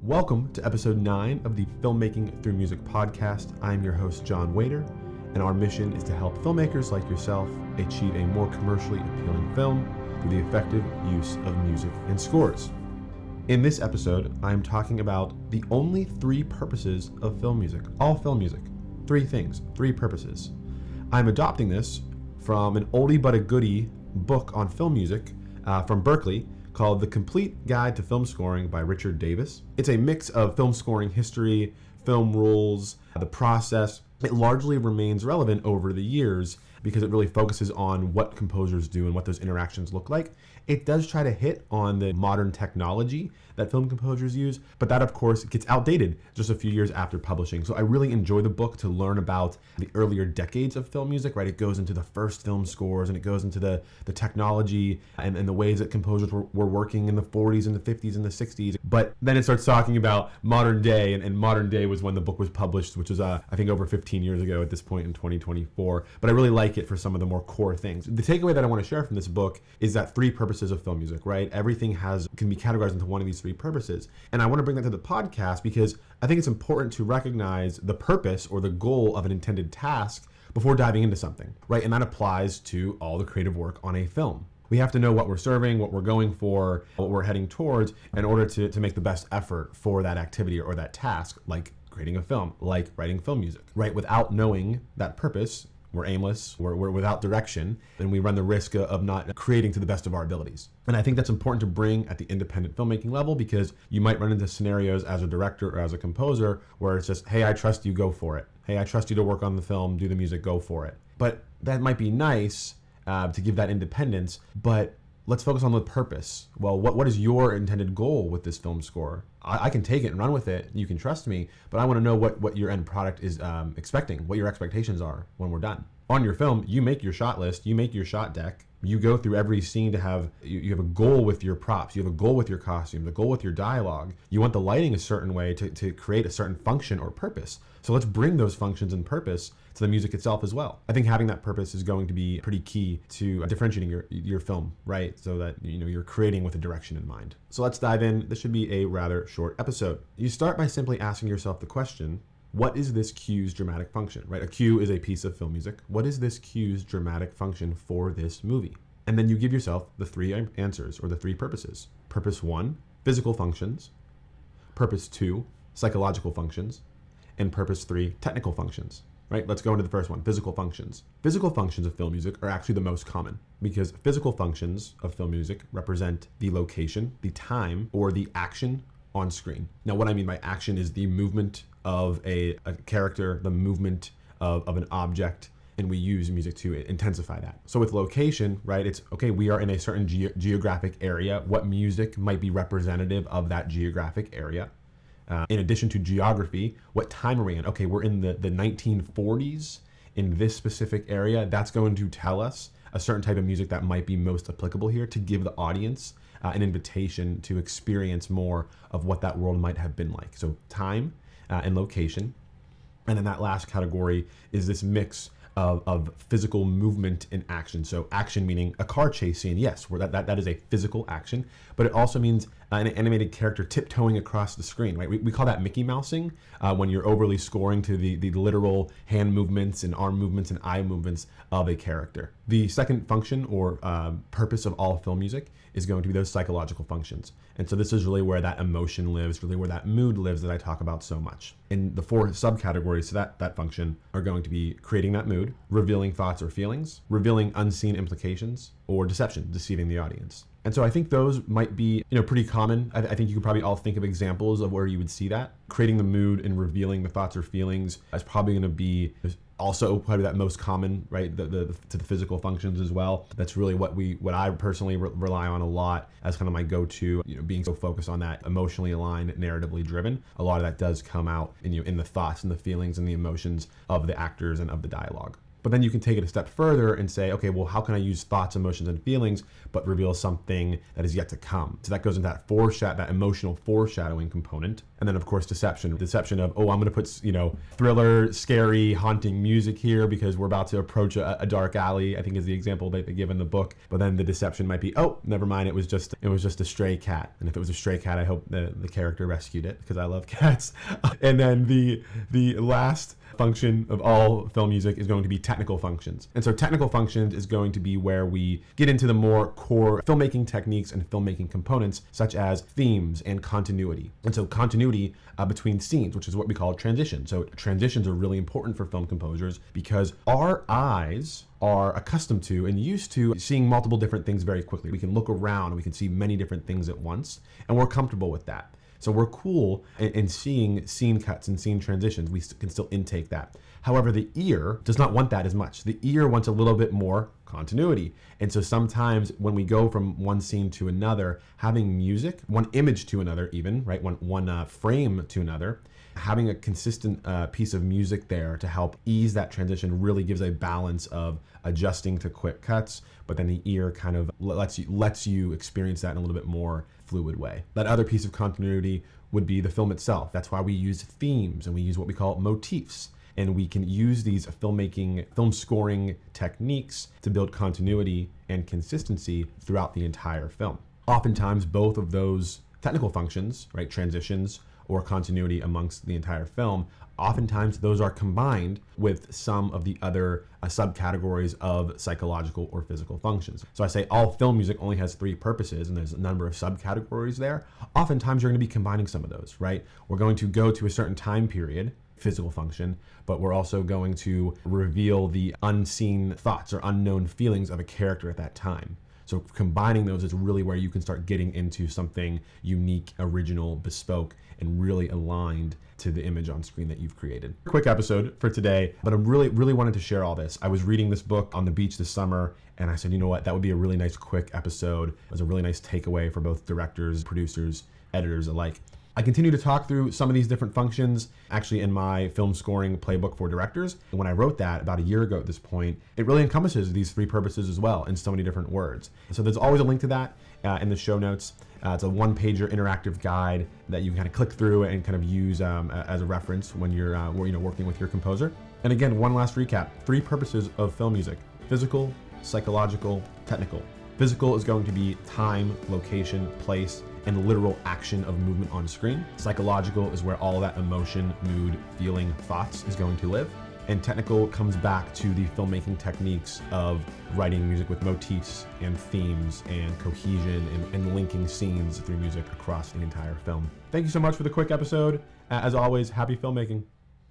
Welcome to episode 9 of the Filmmaking Through Music Podcast. I'm your host, John Wader, and our mission is to help filmmakers like yourself achieve a more commercially appealing film through the effective use of music and scores. In this episode, I'm talking about the only 3 purposes of film music. All film music. 3 things, 3 purposes. I'm adopting this from an oldie but a goodie book on film music from Berkeley called The Complete Guide to Film Scoring by Richard Davis. It's a mix of film scoring history, film rules, the process. It largely remains relevant over the years because it really focuses on what composers do and what those interactions look like. It does try to hit on the modern technology that film composers use, but that of course gets outdated just a few years after publishing. So I really enjoy the book to learn about the earlier decades of film music, right? It goes into the first film scores and it goes into the technology and the ways that composers were working in the 40s and the 50s and the 60s. But then it starts talking about modern day, and modern day was when the book was published, which was I think over 15 years ago at this point in 2024. But I really like it for some of the more core things. The takeaway that I want to share from this book is that 3 purposes of film music, right? Everything can be categorized into one of these 3 purposes. And I want to bring that to the podcast because I think it's important to recognize the purpose or the goal of an intended task before diving into something, right? And that applies to all the creative work on a film. We have to know what we're serving, what we're going for, what we're heading towards in order to make the best effort for that activity or that task, like creating a film, like writing film music, right? Without knowing that purpose, we're aimless, we're without direction, and we run the risk of not creating to the best of our abilities. And I think that's important to bring at the independent filmmaking level because you might run into scenarios as a director or as a composer where it's just, hey, I trust you, go for it. Hey, I trust you to work on the film, do the music, go for it. But that might be nice to give that independence, but let's focus on the purpose. Well, what is your intended goal with this film score? I can take it and run with it. You can trust me, but I want to know what your end product is expecting, what your expectations are when we're done. On your film, you make your shot list, you make your shot deck, you go through every scene to have, you have a goal with your props, you have a goal with your costumes, a goal with your dialogue. You want the lighting a certain way to create a certain function or purpose. So let's bring those functions and purpose to the music itself as well. I think having that purpose is going to be pretty key to differentiating your film, right? So that you're creating with a direction in mind. So let's dive in. This should be a rather short episode. You start by simply asking yourself the question, what is this cue's dramatic function, right? A cue is a piece of film music. What is this cue's dramatic function for this movie? And then you give yourself the 3 answers or the 3 purposes. Purpose 1, physical functions. Purpose 2, psychological functions. And purpose 3, technical functions, right? Let's go into the first one, physical functions. Physical functions of film music are actually the most common because physical functions of film music represent the location, the time, or the action on screen. Now, what I mean by action is the movement of a character, the movement of an object, and we use music to intensify that. So with location, right, it's okay, we are in a certain geographic area. What music might be representative of that geographic area? In addition to geography, what time are we in? Okay, we're in the 1940s in this specific area. That's going to tell us a certain type of music that might be most applicable here to give the audience an invitation to experience more of what that world might have been like. So time and location. And then that last category is this mix of physical movement and action. So action meaning a car chase scene, yes, where that is a physical action, but it also means an animated character tiptoeing across the screen, right? We call that Mickey Mousing when you're overly scoring to the literal hand movements and arm movements and eye movements of a character. The second function or purpose of all film music is going to be those psychological functions. And so this is really where that emotion lives, really where that mood lives that I talk about so much. And the 4 subcategories to that function are going to be creating that mood, revealing thoughts or feelings, revealing unseen implications, or deception, deceiving the audience. And so I think those might be, pretty common. I think you could probably all think of examples of where you would see that. Creating the mood and revealing the thoughts or feelings is probably going to be also probably that most common, right? To the physical functions as well. That's really what I personally rely on a lot as kind of my go-to, being so focused on that emotionally aligned, narratively driven. A lot of that does come out in the thoughts and the feelings and the emotions of the actors and of the dialogue. But then you can take it a step further and say, okay, well, how can I use thoughts, emotions, and feelings, but reveal something that is yet to come? So that goes into that emotional foreshadowing component. And then, of course, deception of, oh, I'm going to put, thriller, scary, haunting music here because we're about to approach a dark alley, I think is the example that they give in the book. But then the deception might be, oh, never mind, it was just a stray cat. And if it was a stray cat, I hope the character rescued it because I love cats. And then the last function of all film music is going to be technical functions. And so technical functions is going to be where we get into the more core filmmaking techniques and filmmaking components, such as themes and continuity. And so continuity between scenes, which is what we call transition. So transitions are really important for film composers because our eyes are accustomed to and used to seeing multiple different things very quickly. We can look around and we can see many different things at once, and we're comfortable with that. So we're cool in seeing scene cuts and scene transitions. We can still intake that. However, the ear does not want that as much. The ear wants a little bit more continuity. And so sometimes when we go from one scene to another, having music, one image to another even, right? One frame to another, having a consistent piece of music there to help ease that transition really gives a balance of adjusting to quick cuts, but then the ear kind of lets you experience that in a little bit more fluid way. That other piece of continuity would be the film itself. That's why we use themes and we use what we call motifs. And we can use these film scoring techniques to build continuity and consistency throughout the entire film. Oftentimes, both of those technical functions, right, transitions or continuity amongst the entire film, oftentimes those are combined with some of the other subcategories of psychological or physical functions. So I say all film music only has 3 purposes and there's a number of subcategories there. Oftentimes you're going to be combining some of those, right? We're going to go to a certain time period, physical function, but we're also going to reveal the unseen thoughts or unknown feelings of a character at that time. So combining those is really where you can start getting into something unique, original, bespoke, and really aligned to the image on screen that you've created. Quick episode for today, but I really wanted to share all this. I was reading this book on the beach this summer, and I said, you know what, that would be a really nice quick episode. It was a really nice takeaway for both directors, producers, editors alike. I continue to talk through some of these different functions actually in my film scoring playbook for directors. And when I wrote that about a year ago at this point, it really encompasses these 3 purposes as well in so many different words. So there's always a link to that in the show notes. It's a 1-pager interactive guide that you can kind of click through and kind of use as a reference when you're working with your composer. And again, one last recap: 3 purposes of film music: physical, psychological, technical. Physical is going to be time, location, place, and literal action of movement on screen. Psychological is where all that emotion, mood, feeling, thoughts is going to live. And technical comes back to the filmmaking techniques of writing music with motifs and themes and cohesion and linking scenes through music across the entire film. Thank you so much for the quick episode. As always, happy filmmaking.